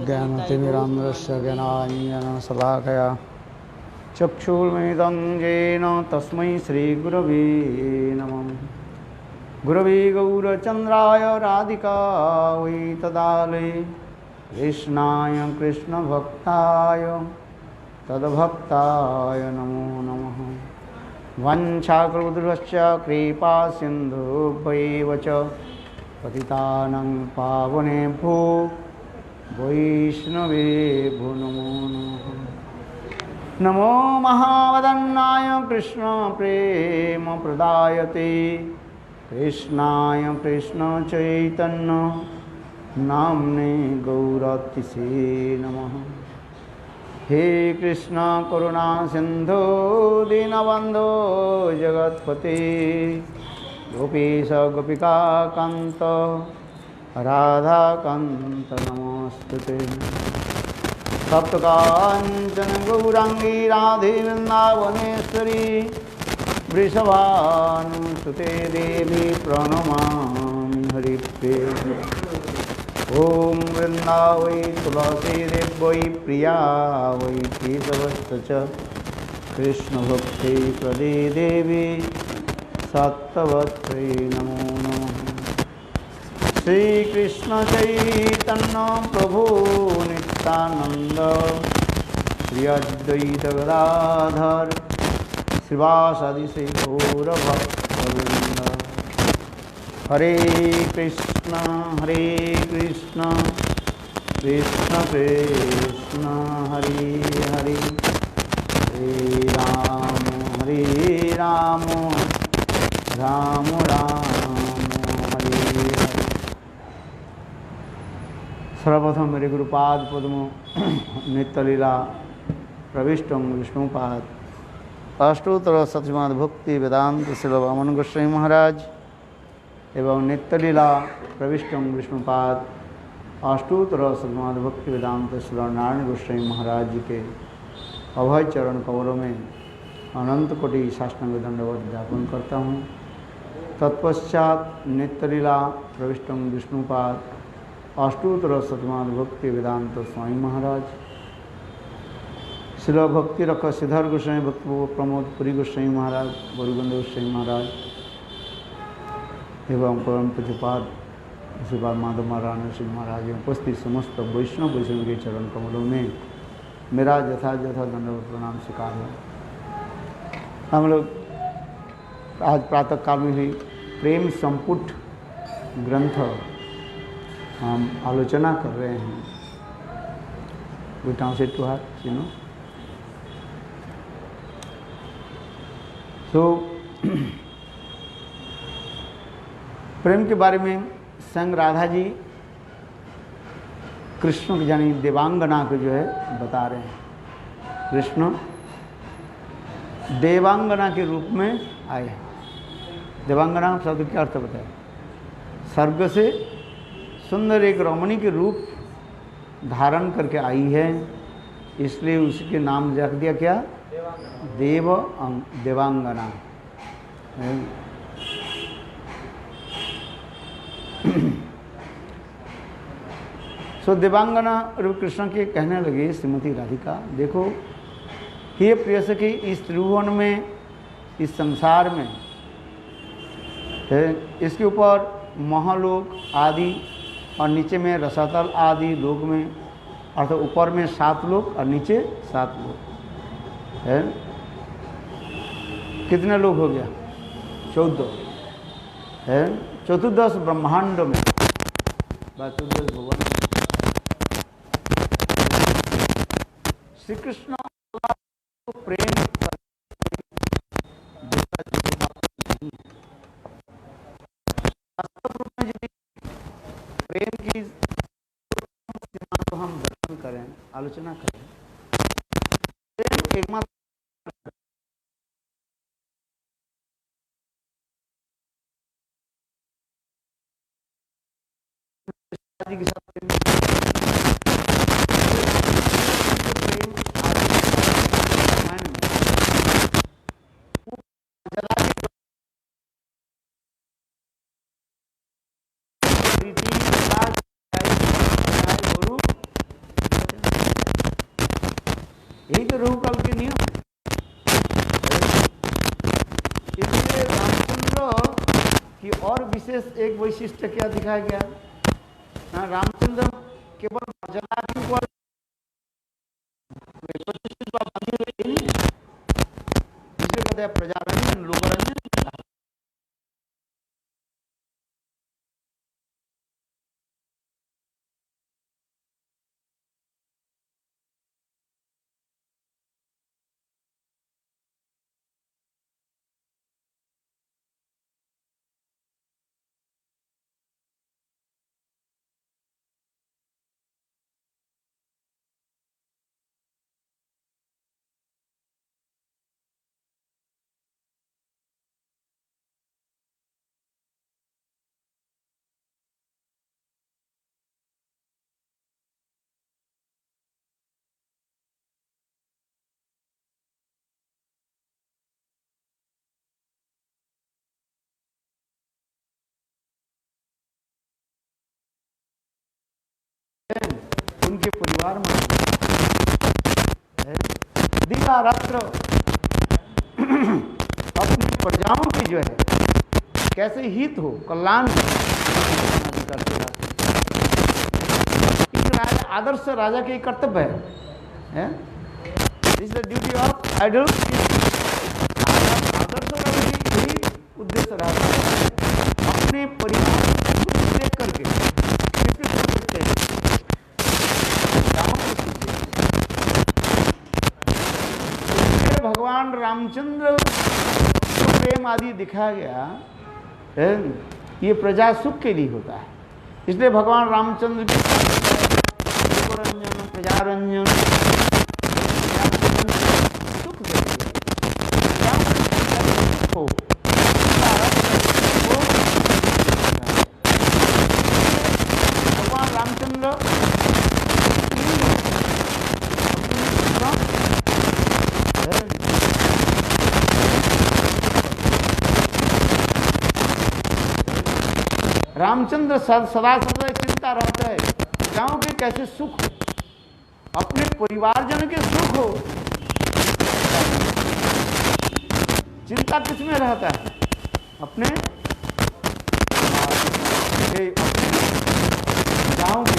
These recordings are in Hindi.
ज्ञानतिमिरान्ध्रस्य ज्ञानाञ्जनशलाकया चक्षुर्मिलितं येन तस्मै श्रीगुरवे नमः। गुरवे गौरचन्द्राय राधिकायै तदालये कृष्णाय कृष्णभक्ताय तद्भक्ताय नमो नमः। वञ्चाकल्पतरुश्च कृपा सिन्धुभ्यैव च पतितानां पावनेभ्यो वैष्णवेभ्यो नमो नमः। नमो महावदन्नाय कृष्ण प्रेम प्रदायते कृष्णाय कृष्ण चैतन्य नाम्ने गौरतिसे नमः। हे कृष्ण करुणा सिंधु दीनबंधो जगत्पते गोपीश गोपिका कांत राधा कांत नमोस्तुते। सप्तकांचन गौरांगी राधे वृंदावनेश्वरी वृषभानुसुते देवी प्रणमामि हरिप्रिये। ओम वृंदावै तुलसी देवै प्रिया वै केशवश्च कृष्ण भक्ति प्रदे देवी सत्वत्रै नमो नमः। श्री कृष्ण चैतन्य प्रभु नित्यानंद श्री अद्वैत गदाधर श्रीवासादि से गौरभक्तवृंद। हरे कृष्ण कृष्ण कृष्ण हरे हरे हरे राम राम राम हरे हरे। सर्वप्रथम मेरे गुरुपाद पद्म नित्यलीला प्रविष्टम विष्णुपाद अष्टोत्तर सतमाद भक्ति वेदांत श्री वामन गोस्वामी महाराज एवं नित्यलीला प्रविष्टम विष्णुपाद अष्टोत्तर सतमाद भक्ति वेदांत श्री नारायण गोस्वामी महाराज जी के अभय चरण कमलों में अनंत कोटि साष्टांग दंडवत ज्ञापन करता हूँ। तत्पश्चात नित्यलीला प्रविष्टम विष्णुपाद अष्टोत्तर सतमाद भक्ति वेदांत स्वामी महाराज श्रील भक्ति रख सिद्धार्थ गोस्वामी भक्त प्रमोद पुरी गोस्वामी महाराज गौरीगंध गोस्वामी महाराज एवं परम पूज्यपाद श्रीपाद माधव महाराज सिंह महाराज उपस्थित समस्त वैष्णव के चरण कमलों में मेरा यथा दंडवत प्रणाम स्वीकार है। हम लोग आज प्रातः काल में भी प्रेम संपुट ग्रंथ हम आलोचना कर रहे हैं। विटाओं से टू हाथ चिन्ह तो प्रेम के बारे में संग राधा जी कृष्ण की यानी देवांगना को जो है बता रहे हैं। कृष्ण देवांगना के रूप में आए हैं। देवांगना शब्द क्या अर्थ बताया? स्वर्ग से सुंदर एक रमणी के रूप धारण करके आई है, इसलिए उसके नाम रख दिया क्या? देवांगना। सो देवांगना रूप कृष्ण के कहने लगे श्रीमती राधिका, देखो हे प्रिय सखी, इस त्रिभुवन में, इस संसार में इसके ऊपर महालोक आदि और नीचे में रसातल आदि लोक में, अर्थात ऊपर में 7 लोक और नीचे 7 लोक है। कितने लोग हो गया? 14 है। 14 ब्रह्मांड में 14 भुवन। श्री कृष्ण प्रेम प्रेम की सीमा को हम दर्शन करें, आलोचना करें। प्रेम एकमात्र के साथ यही तो रघुकुल के नियम है। इसलिए रामचंद्र की और विशेष एक वैशिष्ट्य क्या दिखाया गया? रामचंद्र केवल मर्यादा के ऊपर प्रतिष्ठित बंधे हुए नहीं, इसलिए कहते हैं प्रजारण्य लोकरण्य। उनके परिवार में दिवा रात्र अपनी प्रजाओं की जो है कैसे हित हो, कल्याण करते रहते। आदर्श राजा के कर्तव्य है। This the duty of ideal. आदर्श राजा की यही उद्देश्य रहता है, अपने परिवार को देख करके भगवान रामचंद्र प्रेम आदि दिखाया गया है, ये प्रजा सुख के लिए होता है। इसलिए भगवान रामचंद्र की प्रजारंजन सुख के लिए भगवान रामचंद्र रामचंद्र सदा सदा चिंता रहता है प्रजाओं के कैसे सुख हो, अपने परिवारजन के सुख हो। चिंता किस में रहता है? अपने प्रजाओं में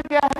क्या है?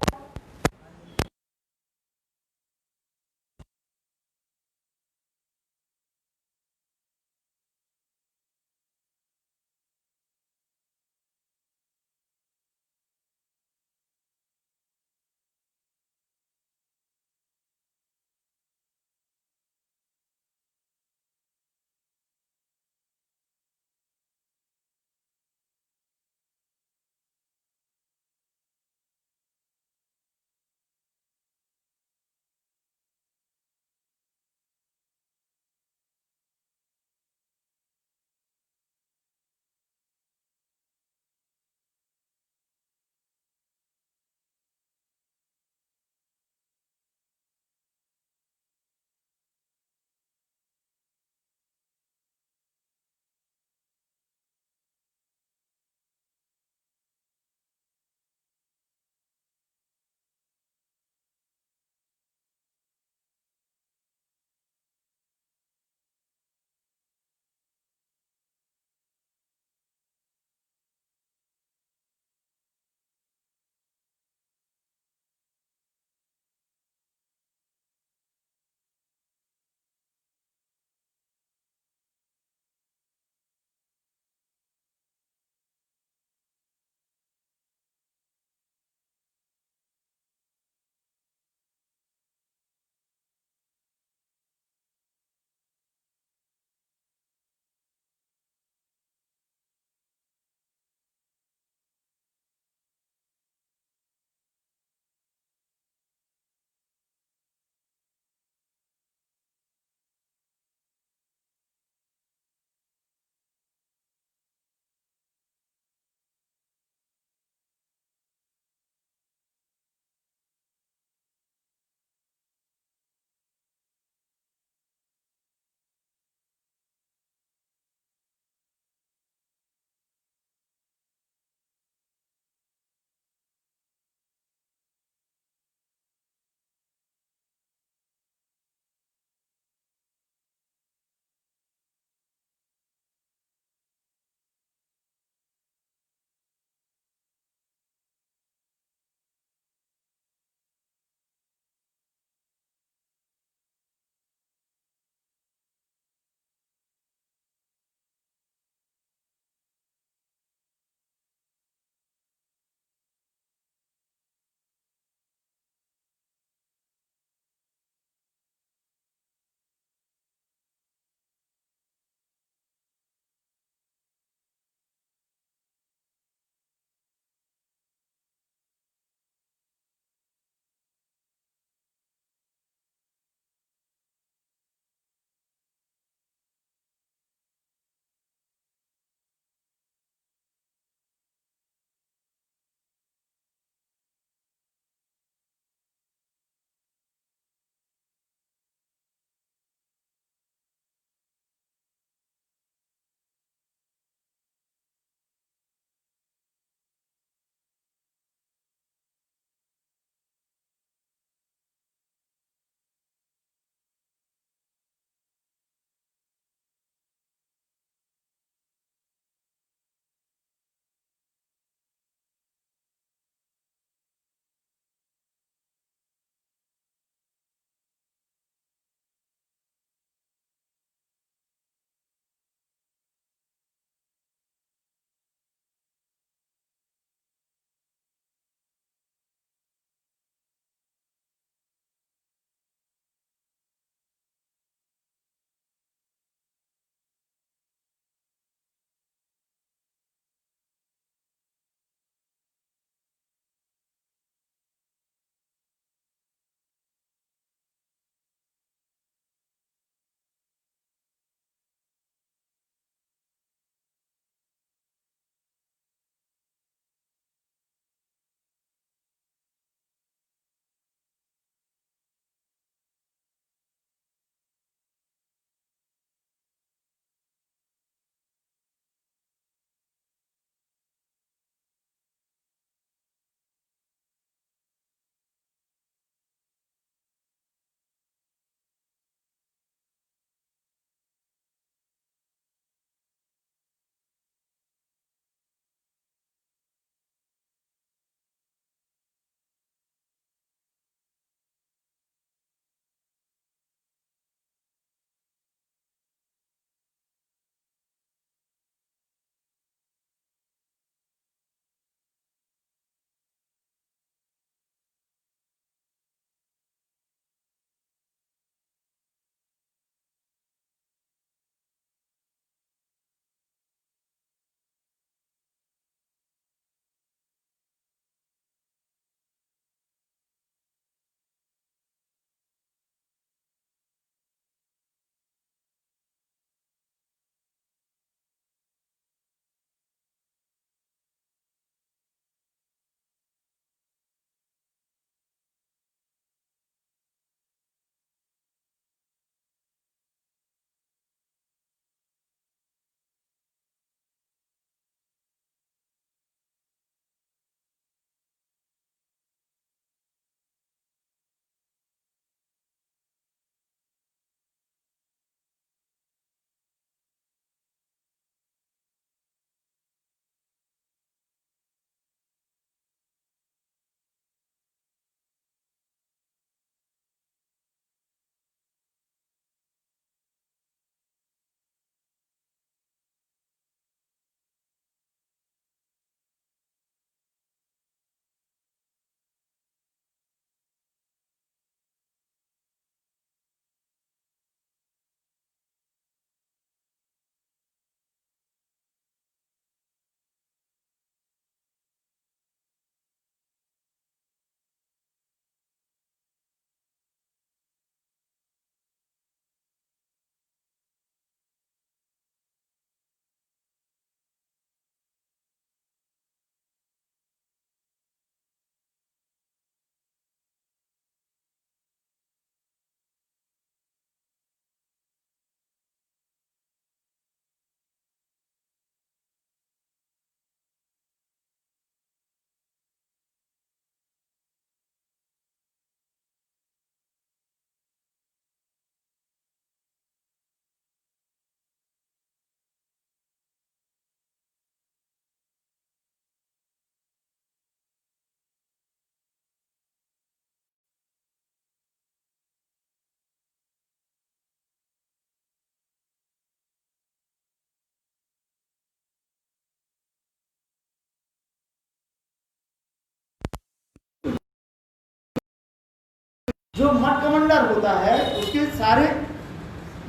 जो मठ कमांडर होता है उसके सारे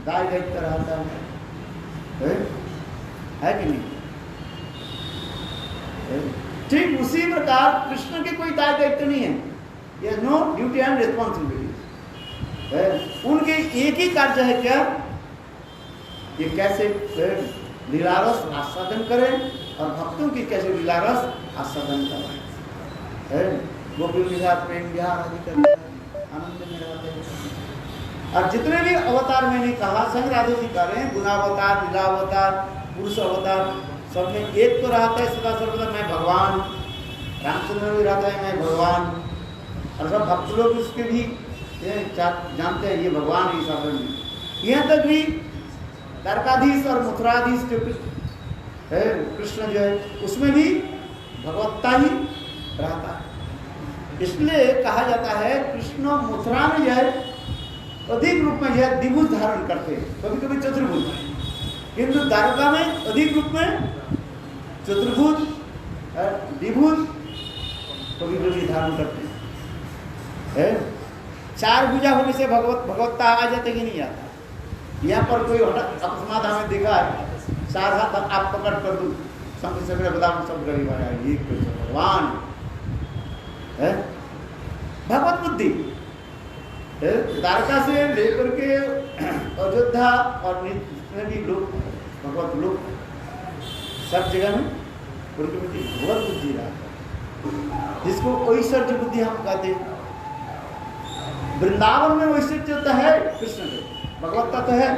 दाय दायित्व रहता है कि नहीं? ठीक उसी प्रकार कृष्ण के कोई दाय दायित्व नहीं है, ये नो ड्यूटी एंड रिस्पॉन्सिबिलिटी। उनके एक ही कार्य है क्या, ये कैसे लीलारस आस्वादन करें और भक्तों की कैसे लीलारस आस्वादन करें। गोपियों के साथ प्रेम विहार आदि करते हैं, आनंद में रहते हैं। और जितने भी अवतार मैंने कहा संग राधे जी कर रहे हैं, गुणावतार, लीलावतार, पुरुष अवतार, सब में एक तो रहता है सदा सर्वदा मैं भगवान। रामचंद्र भी रहता है मैं भगवान, और सब भक्त लोग उसके भी जानते हैं ये भगवान ही साधन में। यहाँ तक भी द्वारकाधीश और मथुराधीश जो कृष्ण जो है उसमें भी भगवत्ता ही रहता है। इसलिए कहा जाता है कृष्ण मथुरा में जो है अधिक रूप में जो है द्विभुज धारण करते हैं, कभी कभी चतुर्भुज, किंतु द्वारका में अधिक रूप में चतुर्भुज द्विभुज कभी कभी धारण करते हैं। चार भुजा होने से भगवत्ता आ जाते कि नहीं आता? यहाँ पर कोई अकस्मात हमें देखा है, चार हाथ आप पकड़ कर दूं सब गरीब आया, ये भगवान है भगवत बुद्धि। द्वारका से लेकर के अयोध्या और जितने भी लोग भगवत लोग सब जगह में उनकी बुद्धि भगवत बुद्धि रहा, जिसको ऐश्वर्य बुद्धि हम कहते हैं। वृंदावन में ऐश्वर्य तो है कृष्ण के, भगवत्ता तो है,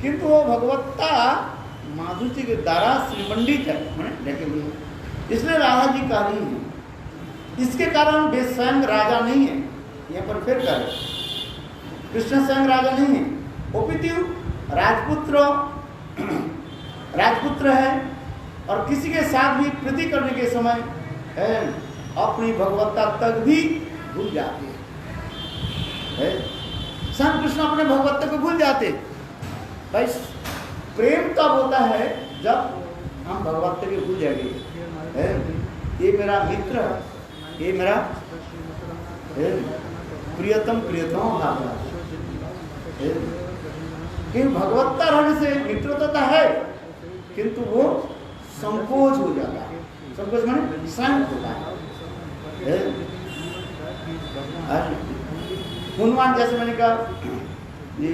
किंतु वो भगवत्ता माधुरी के द्वारा श्रीमंडित है, इसलिए राधा जी का नहीं है। इसके कारण वे स्वयं राजा नहीं है। यहाँ पर फिर करें कृष्ण स्वयं राजा नहीं है, अपितु राजपुत्र है, और किसी के साथ भी प्रीति करने के समय अपनी भगवत्ता तक भी भूल जाते हैं। स्वयं कृष्ण अपने भगवत्ता को भूल जाते। भाई प्रेम तब होता है जब हम भगवत्ता को भूल जाएंगे, ये मेरा मित्र है, ये मेरा प्रियतम भावना। भगवत्ता रहने से मित्रता तो है, किंतु वो संकोच हो जाता है। संकोच माने शांत होता है। हनुमान जैसे मैंने कहा ये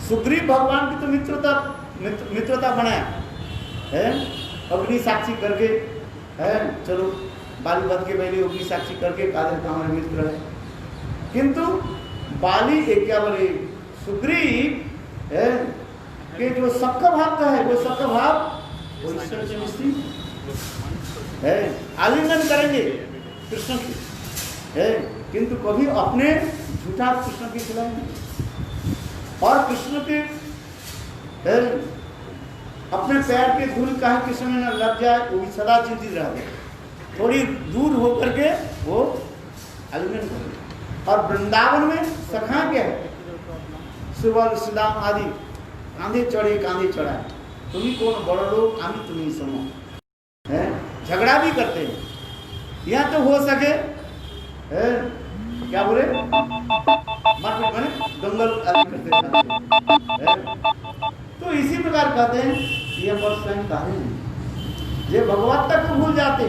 सुग्रीव भगवान की तो मित्रता बनाया है, अग्नि साक्षी करके है, चलो बाली वध के पहले अग्नि साक्षी करके कादर का हमारे मित्र है। किंतु बाली एक क्या बोले सुग्रीव है कि जो सबका भाव का है वो सबका भाव वो ईश्वर से निश्चित है, आलिंगन करेंगे कृष्ण की है, किंतु कभी अपने झूठा कृष्ण के खिलाएंगे और कृष्ण के अपने पैर के धूल काहे कृष्ण में न लग जाए वो भी सदा चिंतित रहते, थोड़ी दूर होकर के वो आलिंगन करेंगे। और वृंदावन में सखा क्या है, सुबह सुदाम आदि कांधे चढ़ाए, तुम्ही कौन बड़ लोग आमी तुम्ही सुनो है, झगड़ा भी करते हैं। यहाँ तो हो सके है, क्या बोले मारपीट माने दंगल आदि करते हैं। तो इसी प्रकार कहते हैं ये पर स्वयं कहानी ये भगवत्ता को भूल जाते,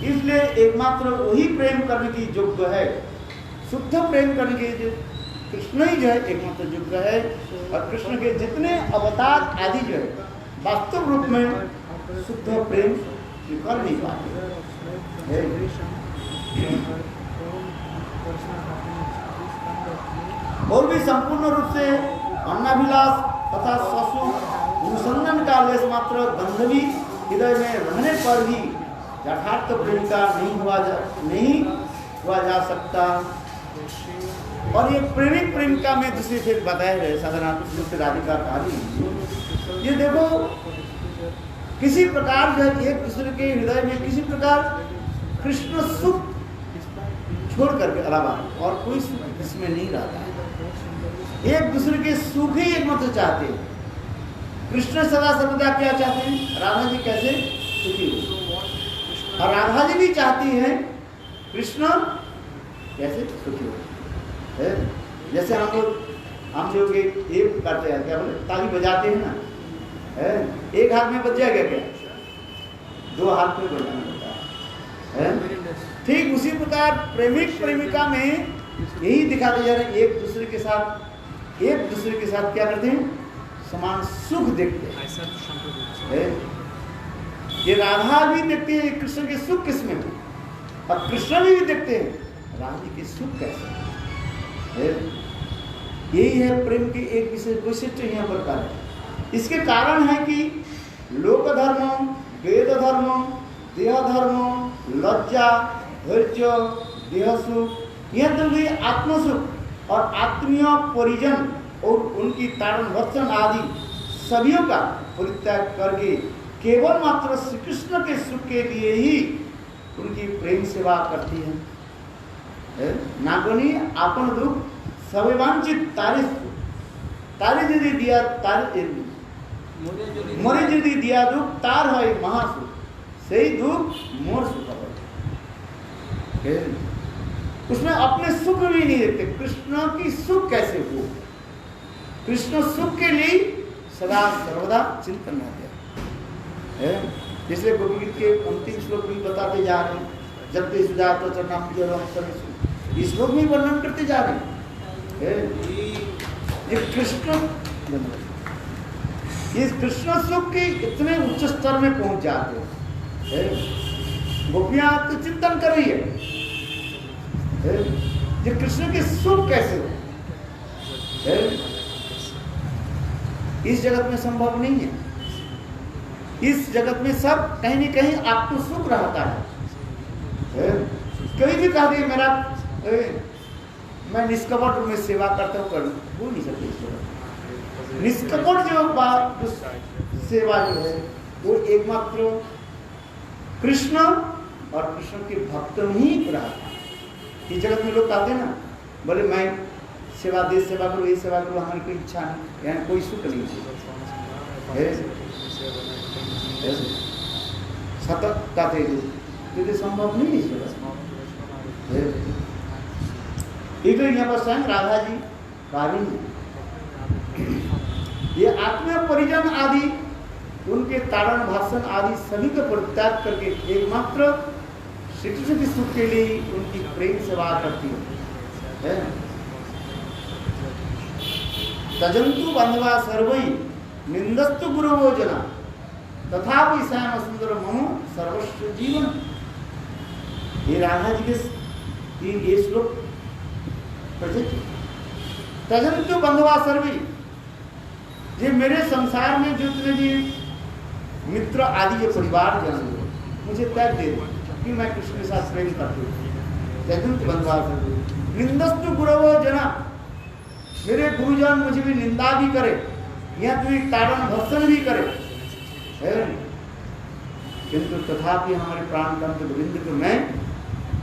इसलिए एकमात्र वही प्रेम करने की योग्य है, शुद्ध प्रेम करने के कृष्ण ही जो है एकमात्र योग्य है। और कृष्ण के जितने अवतार आदि जो है वास्तव रूप में शुद्ध प्रेम कर नहीं पाते। और भी संपूर्ण रूप से अन्नाभिलाष तथा ससु अनुसंधान का लेस मात्र गंध भी हृदय में रहने पर भी यथार्थ प्रेम का नहीं हुआ जा सकता। और ये प्रेमिका में दूसरी फिर बताए रहे साधना राधिका कहानी। ये देखो किसी प्रकार जो एक दूसरे के हृदय में किसी प्रकार कृष्ण सुख छोड़ करके अलावा और कोई सुख इसमें नहीं रहता है, एक दूसरे के सुख ही एकमात्र चाहते हैं। कृष्ण सदा सर्वदा क्या चाहते हैं, राधा जी कैसे सुखी हो। और राधा जी भी चाहती हैं कृष्ण कैसे सुखी हो। जैसे हम लोग एक करते हैं, क्या बोले, ताली बजाते हैं ना, एक हाथ में बज जाएगा क्या, दो हाथ में बजाना होता है। ठीक उसी प्रकार प्रेमिक प्रेमिका में यही दिखाते जा रहे हैं, एक दूसरे के साथ क्या करते हैं, समान सुख देखते हैं। ये राधा भी देखते हैं कृष्ण के सुख किसमें है, और कृष्ण भी देखते हैं राधा जी के सुख कैसे है। यही है प्रेम की एक विशेष वैशिष्ट्य यहाँ पर कार्य। इसके कारण है कि लोक धर्म, वेद धर्म, देह धर्म, लज्जा, धैर्य, देह सुख, यह तो भी आत्मसुख और आत्मीय परिजन और उनकी तारण भक्षण आदि सभीयों का परित्याग करके केवल मात्र श्री कृष्ण के सुख के लिए ही उनकी प्रेम सेवा करती है। नागनी आपन दुख सभी वांछित तारे यदि दिया मोरे यदि दिया दुख तार है महासुख, सही दुख मोर सुख है। उसमें अपने सुख भी नहीं देखते, कृष्ण की सुख कैसे हो, कृष्ण सुख के लिए सदा सर्वदा चिंतन रहते हैं। इसलिए गोपी गीत के अंतिम श्लोक भी बताते जा रहे हैं, जब ते सुजात चरणाम, इस श्लोक में वर्णन करते जा रहे हैं। ये कृष्ण सुख के इतने उच्च स्तर में पहुंच जाते हैं। गोपियां तो चिंतन कर रही है ये कृष्ण के सुख कैसे हो, इस जगत में संभव नहीं है। इस जगत में सब कहीं न कहीं आपको सुख रहता है। कभी भी कहा कि मेरा मैं निष्कपट में सेवा करता हूँ, कर वो नहीं सकते। निष्कपट जो सेवा जो है वो एकमात्र कृष्ण और कृष्ण के भक्त ही रहता है। इस जगत में लोग कहते हैं ना, बोले मैं सेवा दे सेवा करो, ये सेवा करो, हमारी कोई इच्छा नहीं, यानी कोई सुख नहीं है। सतत कहते क्योंकि संभव नहीं है। यहाँ पर स्वयं राधा जी कार्य ये आत्मीय परिजन आदि उनके तारण भाषण आदि सभी को परित्याग करके एकमात्र श्री कृष्ण के सुख के लिए उनकी प्रेम सेवा करती है। तजंतु बंधवा सर्वई निंदस्तु गुरुवो जना तथापि श्याम सुंदर मम सर्वस्व जीवन। ये राधा जी के ये श्लोक तजंतु बंधवा सर्वी, ये मेरे संसार में जितने भी मित्र आदि ये परिवार जन मुझे त्याग दे दो कि मैं कृष्ण के साथ प्रेम करती हूँ। तजंतु बंधवा सर्वी निंदस्तु गुरुवो जना, मेरे गुरुजन मुझे भी निंदा भी करे, यहाँ तुम्हें तारण भक्षण भी करे, किंतु तथापि हमारे प्राण तंत्र गोविंद को मैं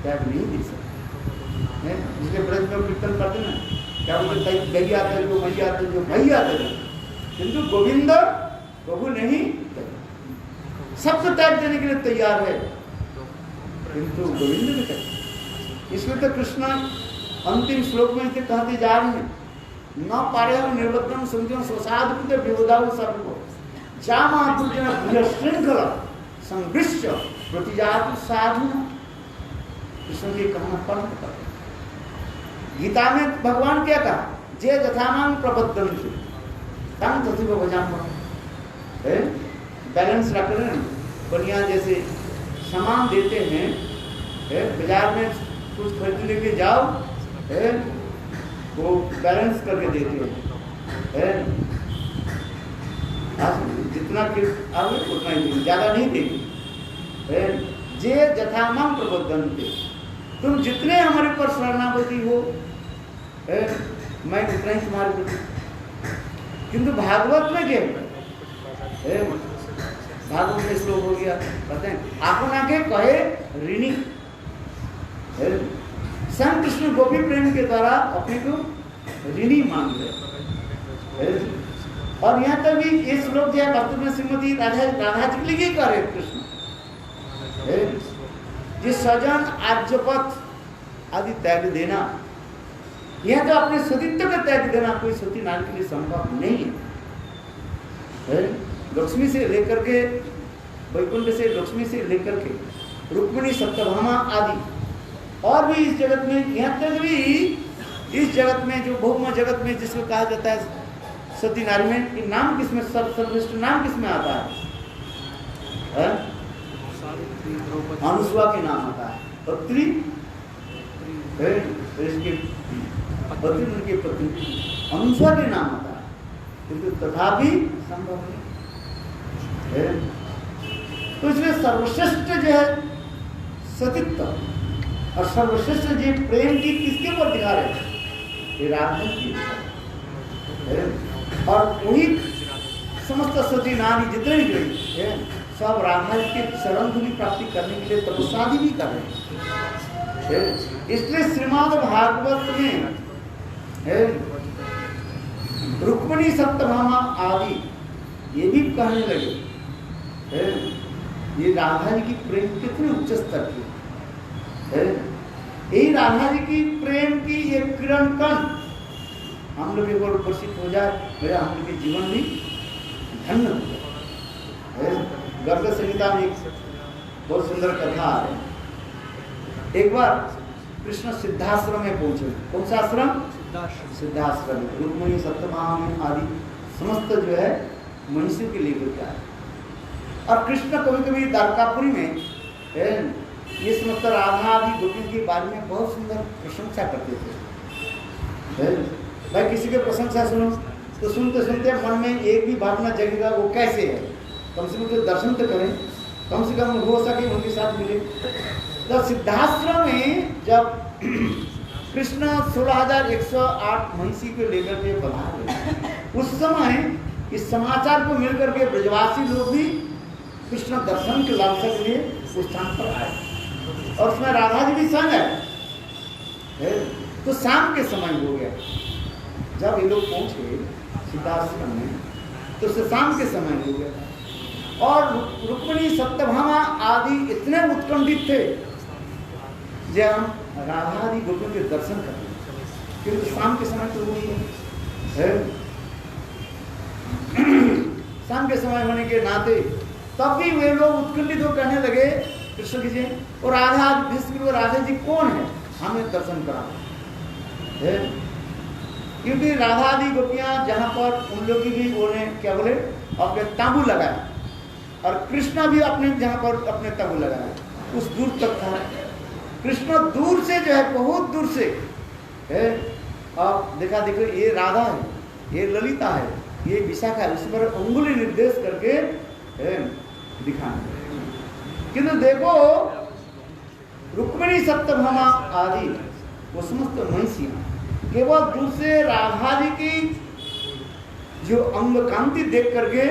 त्याग नहीं दे सकता। जिसके ब्रज में कीर्तन करते ना, क्या बोलते गई आते जो मई आते जो मई आते, किंतु गोविंद प्रभु नहीं, सबको त्याग देने के लिए तैयार है, किंतु गोविंद भी कहते। इसलिए तो कृष्ण अंतिम श्लोक में इसे कहते जा रहे हैं, न पारे निर्बद्धम संजम स्वसाध विरोधाव सर्व जामा श्रृंखला संघृष्य प्रतिजात साधु। कृष्ण के कहना पंथ करते। गीता में भगवान क्या कहा, जे यथामान प्रबद्धंतु तम तथैव भजाम्यहम्। बैलेंस रख रहे हैं, बनिया जैसे सामान देते हैं, बाजार में कुछ खरीदने के जाओ, वो बैलेंस करके देते हैं, जितना आगे उतना ही, ज्यादा नहीं देंगे। जे यथामान प्रबद्धन्ते, तुम जितने हमारे ऊपर शरणागति हो मैं उतना ही तुम्हारे प्रति। किंतु भागवत में क्या है, भागवत में श्लोक हो गया, कहते हैं आपन आके कहे ऋणी। स्वयं कृष्ण गोपी प्रेम के द्वारा अपने को ऋणी मान रहे। और यहाँ तक भी ये श्लोक जो है वास्तव में श्रीमती राधा जी के लिए कर रहे कृष्ण। ये सजन आर्यपथ आदि त्याग देना, यह तो अपने सतीत्व का त्याग देना कोई सती नारी के लिए संभव नहीं है। लक्ष्मी से लेकर के वैकुंठ से, लक्ष्मी से लेकर के रुक्मिणी सत्यभामा आदि, और भी इस जगत में, यहाँ तक भी इस जगत में जो भौम जगत में जिसको कहा जाता है सती नारी में, ये नाम किसमें सर्वश्रेष्ठ नाम किसमें आता है? अनुसुआ के नाम आता है। पत्री इसके पति उनके पति अनुसुआ के नाम आता है, किंतु तथापि संभव नहीं। तो इसलिए सर्वश्रेष्ठ जो है सतीत्व और सर्वश्रेष्ठ जो प्रेम की किसके ऊपर दिखा रहे? ये राधा की। और वही समस्त सती नारी जितने भी है सब राधा के चरण धूलि प्राप्ति करने के लिए तपस्या भी कर रहे हैं। इसलिए श्रीमद् भागवत में रुक्मिणी सत्यभामा आदि ये भी कहने लगे ये राधा जी की प्रेम कितने उच्च स्तर की है। यही राधा जी की प्रेम की ये किरण कण हम लोग एक बार उपस्थित हो जाए, मेरा हम लोग के जीवन भी धन्य हो जाए। गर्ग संहिता में एक बहुत सुंदर कथा है। एक बार कृष्ण सिद्धाश्रम में पहुंचे। कौन सा आश्रम? सिद्धाश्रम। रुक्मिणी सत्यभामा आदि समस्त जो है महिषी के लेकर के आए। और कृष्ण कभी कभी द्वारकापुरी में ये समस्त राधा आदि गोपियों के बारे में बहुत सुंदर प्रशंसा करते थे। भाई किसी की प्रशंसा सुनो तो सुनते सुनते मन में एक भी भावना जगेगा, वो कैसे है, कम से कम तो दर्शन तो करें, कम से कम हो सके उनके साथ मिले। तो सिद्धाश्रम में जब कृष्ण 16,108 महिषी को लेकर के बना उस समय इस समाचार को मिलकर के ब्रजवासी लोग भी कृष्ण दर्शन के लालसा के लिए उस स्थान पर आए और उसमें राधा जी भी संग है। तो शाम के समय हो गया जब ये लोग पहुंचे सिद्धाश्रम में, तो शाम के समय हो गया और रुक्मिणी सत्यभामा आदि इतने उत्कंठित थे जब हम राधा आदि गोपियों के दर्शन करते, क्योंकि शाम के समय तो वही है शाम के समय होने के नाते तब भी वे लोग उत्कंठित हो कहने लगे कृष्ण जी और राधा जी कौन है, हमें दर्शन करा। क्योंकि राधा आदि गोपियां जहां पर उन लोग की भी उन्हें क्या बोले अपने तांबू लगाया और कृष्ण भी अपने जहां पर अपने तांबू लगाया उस दूर तक था। कृष्ण दूर से जो है बहुत दूर से है, अब देखा देखो ये राधा है, ये ललिता है, ये विशाखा है, उस पर अंगुली निर्देश करके दिखाना। किंतु देखो रुक्मिणी सत्यभामा आदि वो समस्त महिषियां केवल दूसरे राधा जी की जो अंग कांति देख करके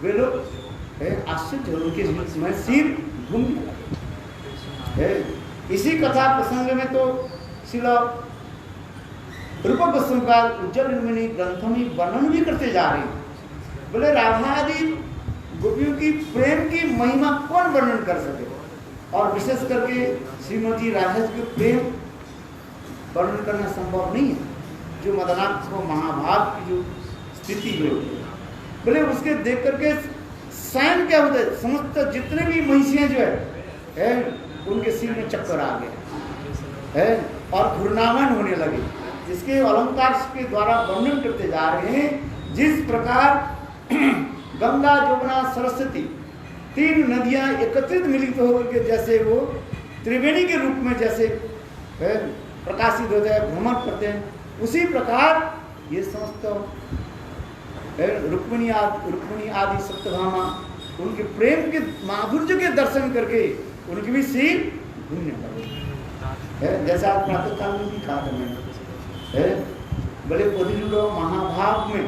वे लोग आश्चर्य उनके सिर घूम गया। इसी कथा प्रसंग में तो शिला रूप गोस्वामी का उज्जवल ग्रंथों में वर्णन भी करते जा रहे हैं। बोले राधा आदि गोपियों की प्रेम की महिमा कौन वर्णन कर सके, और विशेष करके श्रीमती राधा जी के प्रेम वर्णन करना संभव नहीं है। जो मदनाक्ष महाभाग की जो स्थिति है बोले उसके देख करके स्वयं क्या होता है, समस्त जितने भी महिषियां जो है उनके सिर में चक्कर आ गए है और घूर्णावन होने लगे। जिसके अलंकार के द्वारा वर्णन करते जा रहे हैं, जिस प्रकार गंगा जमुना सरस्वती तीन नदियां एकत्रित मिलित होकर के जैसे वो त्रिवेणी के रूप में जैसे प्रकाशित होते हैं, भ्रमण करते हैं, उसी प्रकार ये समस्त रुक्मिणी आदि सत्यभामा उनके प्रेम के माधुर्य के दर्शन करके उनकी भी सिर घूमने लगे। जैसा आप प्रातः काल में भी कहा था मैंने, बोले पदिलो महाभाग में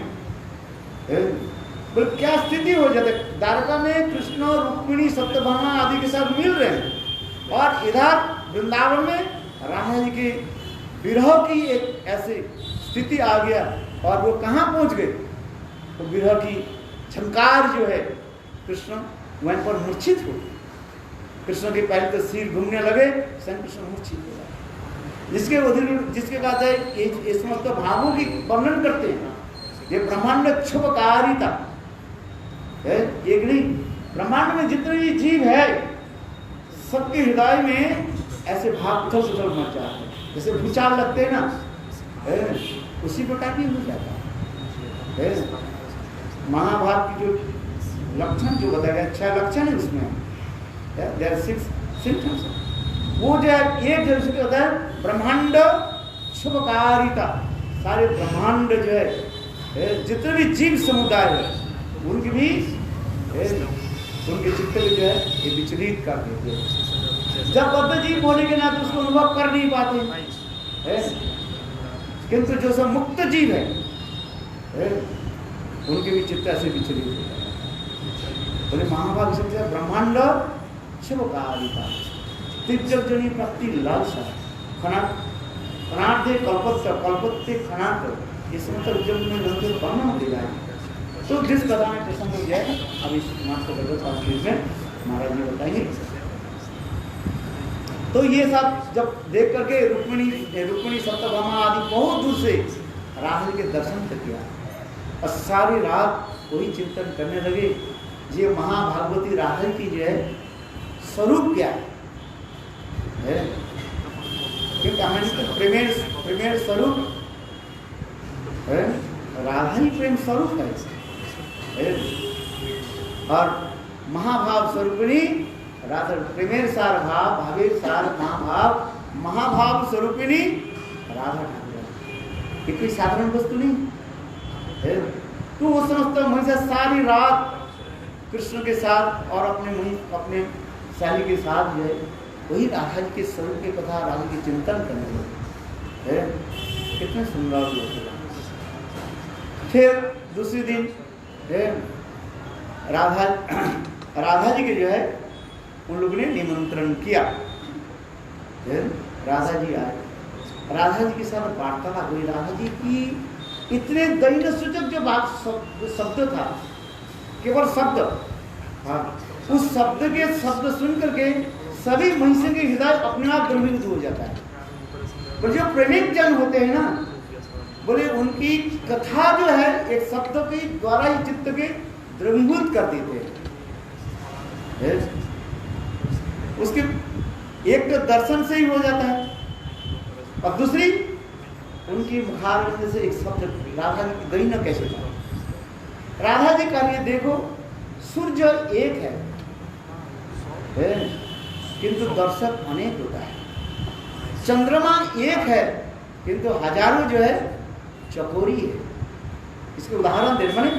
बोले क्या स्थिति हो जाती है। द्वारका में कृष्ण रुक्मिणी सत्यभामा आदि के साथ मिल रहे हैं और इधर वृंदावन में राधा जी के विरह की एक ऐसी स्थिति आ गया और वो कहाँ पहुंच गए, तो विरह की झंकार जो है कृष्ण वहीं पर मूर्छित हो कृष्ण के पहले तो सिर घूमने लगे, स्वयं कृष्ण मूर्छित हो गए। जिसके बाद है ये समस्त भावों की वर्णन करते हैं। ये ब्रह्मांड क्षुभकारिता है, एक नहीं, ब्रह्मांड में जितने भी जीव है सबके हृदय में ऐसे भाव उथल पुथल मच जाते हैं, जैसे भूचाल लगते हैं ना, उसी प्रकार भी हो जाता है। महाभारत की जो लक्षण जो बताया गया, 6 लक्षण है उसमें, देयर आर 6 सिम्पटम्स। वो जो है एक जो उसके होता है ब्रह्मांड शुभकारिता, सारे ब्रह्मांड जो है जितने भी जीव समुदाय है उनकी भी उनके चित्त में जो है ये विचलित कर देते हैं। जब बद्ध जीव होने के नाते उसको अनुभव कर नहीं पाते हैं, किंतु जो सब मुक्त जीव है उनके भी चित्त ऐसे विचलित होता है। बोले महाभाग से ब्रह्मांड शुभकारिता तीर्जनी प्रति लालसा खनाट दे कल्पत्ते खनाट, इसमें तो जब में नंदन बनना हो जाए तो जिस कथा में प्रसंग हो जाए अब इस मात्र में महाराज जी बताएंगे। तो ये सब जब देख करके रुक्मिणी सत्यभामा आदि बहुत दूर से राधा के दर्शन तक किया और सारी रात वही चिंतन करने लगे, ये महाभागवती राधा की जो है स्वरूप क्या है, क्योंकि हमारे तो प्रेमेर स्वरूप है, राधा ही प्रेम स्वरूप है और महाभाव स्वरूपिणी राधा प्रेमेर सार भाव भावेर सार महाभाव महाभाव स्वरूपिणी राधा ठाकुर। ये कोई साधारण वस्तु नहीं है। तो वो समझता महिषा सारी रात कृष्ण के साथ और अपने साली के साथ जो है वही राधा जी के स्वरूप के कथा राधा के चिंतन करने लगे है। कितने सुंदर लोग। फिर दूसरे दिन राधा जी के जो है उन लोगों ने निमंत्रण किया, राधा जी आए, राधा जी के साथ वार्तालाप हुई। राधा जी की इतने दैन्य सूचक जो बात शब्द था, केवल शब्द, हाँ, उस शब्द के शब्द सुन करके सभी मनुष्य के हृदय अपने आप द्रवीभूत हो जाता है। पर जो प्रेमिक जन होते हैं ना, बोले उनकी कथा जो है एक शब्द के द्वारा ही चित्त के द्रवीभूत कर देते हैं। उसके एक तो दर्शन से ही हो जाता है और दूसरी उनकी मुखारविंद से एक शब्द राधा जी की गई न कैसे था। राधा जी का ये देखो सूर्य एक है किंतु दर्शक अनेक होता है, चंद्रमा एक है किंतु हजारों जो है चकोरी है। इसके उदाहरण दे माने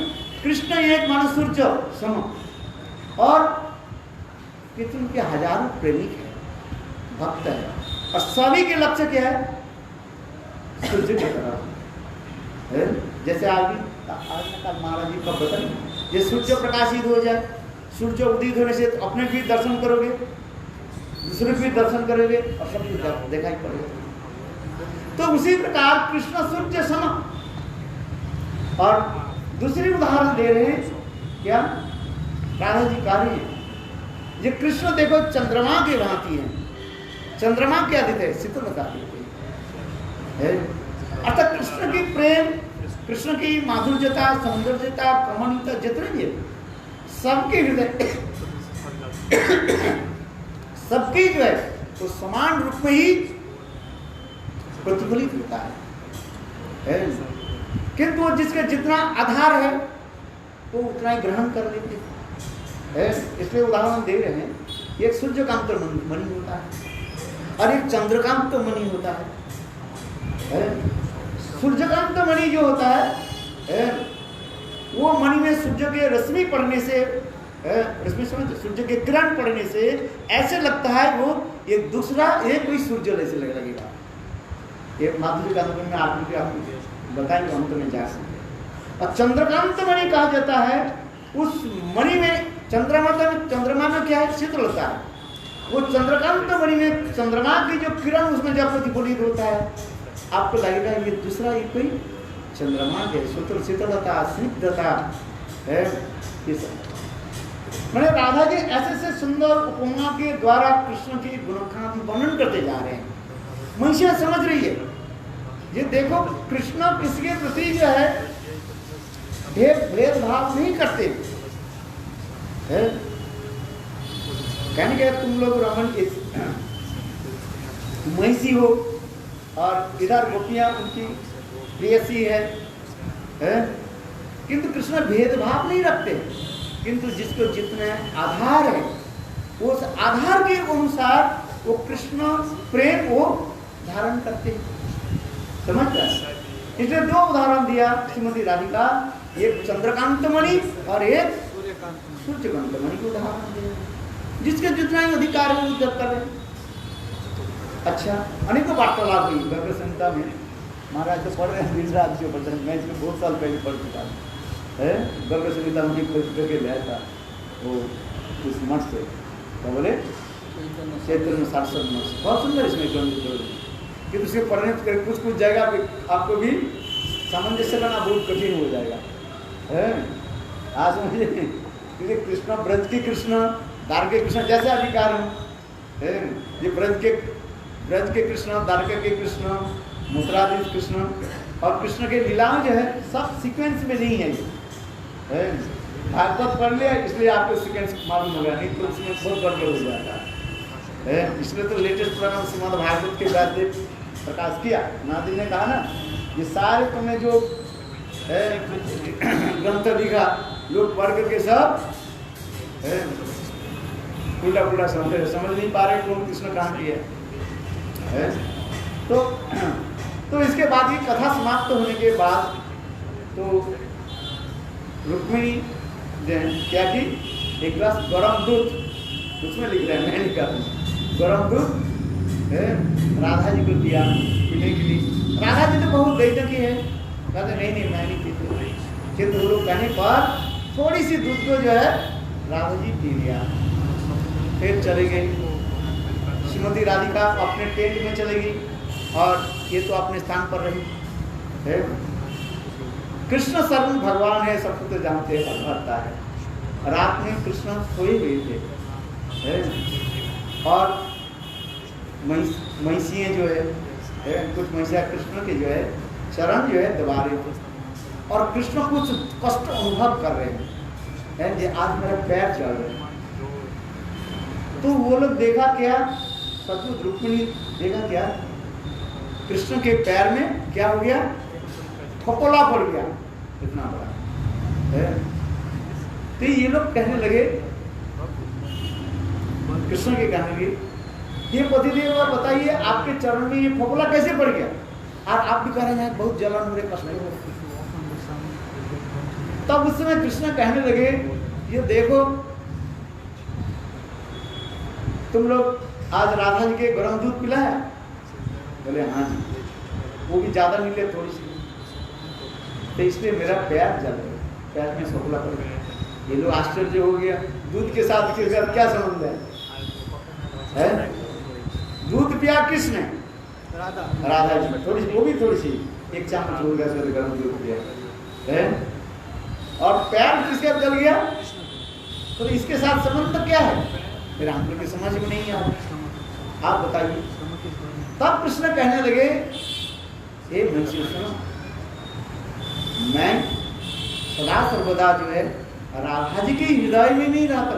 कृष्ण एक मानो सूर्य सम और कितने उनके हजारों प्रेमिक है, भक्त है और सभी के लक्ष्य क्या है, सूर्य की तरह। जैसे आगे महाराज जी कब बताएं, ये सूर्य प्रकाशित हो जाए, सूर्य उदित होने से तो अपने भी दर्शन करोगे, दूसरे भी दर्शन करोगे और सब कुछ दिखाई पड़ेगा। तो उसी प्रकार कृष्ण सूर्य सम। और दूसरी उदाहरण दे रहे हैं क्या, राधा जी कार्य ये कृष्ण देखो चंद्रमा की भांति है, चंद्रमा क्या देते हैं, शीतलता देते हैं। अर्थात कृष्ण की प्रेम, कृष्ण की माधुर्यता, सौंदर्यता, कमनीयता जितने भी सबके हृदय सबकी जो है तो समान रूप में ही प्रतिफलित होता है। किंतु जिसका जितना आधार है वो उतना ही ग्रहण कर लेते हैं। इसलिए उदाहरण दे रहे हैं, एक सूर्यकांत मणि होता है और एक चंद्रकांत मणि होता है। सूर्यकांत मणि जो होता है वो मणि में सूर्य के रश्मि पड़ने से, रश्मि समझ, सूर्य के किरण पड़ने से ऐसे लगता है वो एक दूसरा एक कोई सूर्य जैसे लगेगा। एक माधुर्य कांत में आपको बताएंगे, हम तो नहीं जा सकते। और चंद्रकांत मणि कहा जाता है उस मणि में, चंद्रमा में क्या है, शीतलता है। वो चंद्रकांत मणि में चंद्रमा की जो किरण उसमें जब प्रतिफलित होता है आपको लगेगा ये दूसरा एक कोई चंद्रमा है, शीतलता, स्निग्धता है। मैंने राधा जी ऐसे ऐसे सुंदर उपमा के द्वारा कृष्ण के गुणगान वर्णन करते जा रहे हैं। महिषिया समझ रही है, ये देखो कृष्ण किसके प्रति जो है भेदभाव नहीं करते है? कहने के तुम लोग रमन महिषी हो और इधर गोपियां उनकी प्रेयसी है? किंतु कृष्ण भेदभाव नहीं रखते, किंतु जिसको जितने आधार है उस आधार के अनुसार वो कृष्ण प्रेम वो धारण करते हैं। समझ रहे? इसलिए दो उदाहरण दिया श्रीमती राधिका, एक चंद्रकांत मणि और एक सूर्यकांत मणि को उदाहरण दिया। जिसके जितना ही अधिकार है वो जब करे। अच्छा, अनेकों वार्तालाप हुई गर्ग संहिता में। महाराज तो पढ़ रहे हैं गुजरात के ऊपर, मैं इसमें बहुत साल पहले पढ़ चुका है। गर्ग संहिता उनकी जगह लाया था वो उस मठ से, क्या बोले चैतन्य सारस्वत मठ। बहुत सुंदर इसमें ग्रंथ कि उसके पढ़ने कुछ कुछ जगह पे आपको भी सामंजस्य करना बहुत कठिन हो जाएगा। आज मुझे क्योंकि कृष्ण ब्रज के कृष्ण, द्वारके कृष्ण जैसे अधिकार है, ये ब्रज के कृष्ण, द्वारका के कृष्ण, मथुराधीश कृष्ण और कृष्ण के लीलाएं जो है सब सीक्वेंस में नहीं है। भागवत पढ़ लिया इसलिए आपको सीक्वेंस मालूम हो गया, नहीं तो उसमें बहुत गड़बड़ हो जाता है। इसलिए तो लेटेस्ट प्रोग्राम श्रीमद् भागवत के व्यासदेव प्रकाश किया। नादी ने कहा ना, ये सारे तुमने जो ग्रंथ लिखा लोग पढ़ करके सब उल्टा पुल्टा समझ नहीं पा रहे कौन कृष्ण कहाँ की है। तो इसके बाद ये कथा समाप्त होने के बाद तो रुक्मिणी क्या की, एक गिलास गरम दूध, उसमें लिख रहे हैं, मैं नहीं कर रहा, गरम दूध राधा जी को दिया पीने के लिए। राधा जी तो बहुत दैतकी है, कहते नहीं मैं नहीं पीते, किंतु वो लोग कहने पर थोड़ी सी दूध को जो है राधा जी पी लिया। फिर चले गए, श्रीमती राधिका अपने टेंट में चले गई और ये तो अपने स्थान पर रही है। कृष्ण सर्व भगवान है, सब कुछ तो जानते हैं, भरता है। रात में कृष्ण सोए हुए थे और महिषियाँ जो है कुछ महिषियाँ कृष्ण के जो है चरण जो है दबा रहे थे और कृष्ण कुछ कष्ट अनुभव कर रहे हैं, जो आज मेरा पैर चल रहा है। तो वो लोग देखा क्या, सचमुच रुक्मिणी देखा क्या, कृष्ण के पैर में क्या हो गया, फपोला पड़ गया इतना बड़ा। तो ये लोग कहने लगे, कृष्ण के कहने लगे, ये पतिदेव बताइए आपके चरण में ये फपोला कैसे पड़ गया, और आप भी कह रहे हैं बहुत जलन हो रहे, कष्ट हो। तब उस समय कृष्ण कहने लगे, ये देखो तुम लोग आज राधा जी के गरम दूध पिलाया? बोले हाँ जी, वो भी ज्यादा नहीं ले, थोड़ी सी, तो इसलिए मेरा पैर जल गया, पैर में फपोला पड़ गया। ये लोग आश्चर्य हो गया, दूध के साथ क्या संबंध है? दूध पिया किसने? राधा जी, थोड़ी सी, वो भी थोड़ी सी, एक चम्मच हो गया, गर्म दूध पिया, और पैर किसका जल गया? तो इसके साथ संबंध क्या है? फिर हम लोग की समझ में नहीं आ रहा, आप बताइए। तब कृष्ण कहने लगे, हे मनुष्य सुनो, मैं सदा सर्वदा जो है राधा जी के हृदय में नहीं रहता।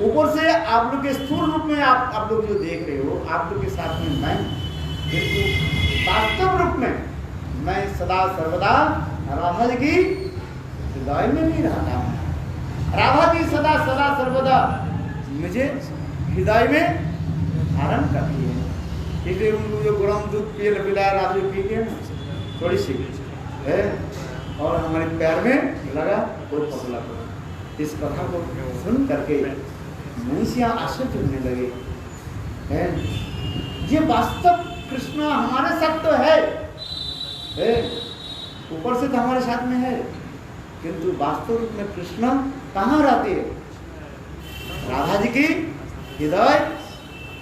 ऊपर से आप लोग के स्थूल रूप में आप लोग जो देख रहे हो, आप लोग के साथ में मैं, किंतु वास्तव रूप में मैं सदा सर्वदा राधा जी की हृदय में नहीं रहता। राधा जी सदा सर्वदा मुझे हृदय में धारण करती है। इसलिए उनको जो गरम दूध पिलाया राधा जी पी के थोड़ी सी है और हमारे पैर में लगा कोई फपोला पड़ा। इस कथा को सुन करके मनुष्य आश्चर्य होने लगे, है ये वास्तव कृष्ण हमारे साथ तो है, ऊपर से तो हमारे साथ में है, किंतु वास्तव रूप में कृष्ण कहाँ रहते हैं? राधा जी की हृदय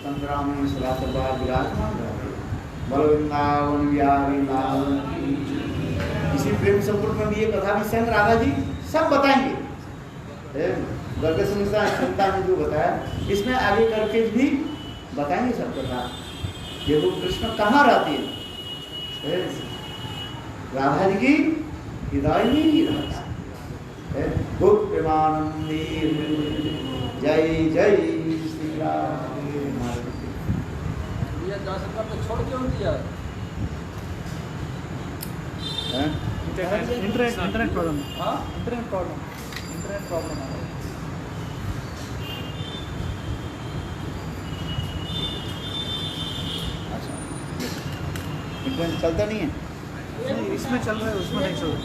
चंद्रा में सदा सर्वदा विराजमान रहते। बोलो वृंदावन बिहारी लाल की। इसी प्रेम संपूर्ण में भी ये कथा भी स्वयं राधा जी सब बताएंगे। गर्ग संहिता चिंता में जो बताया, इसमें आगे करके भी बताएंगे सब कथा। देखो कृष्ण कहाँ रहते हैं, राधा जी की हृदय में ही रहता है। भूत प्रेमानंदी जय जय श्री राम। ये 10 रुपये तो छोड़ क्यों दिया? Internet problem. हाँ, इंटरनेट प्रॉब्लम आ रहा है। अच्छा, इंटरनेट चलता नहीं है? नहीं, इसमें चल रहा है, उसमें नहीं चल रहा है।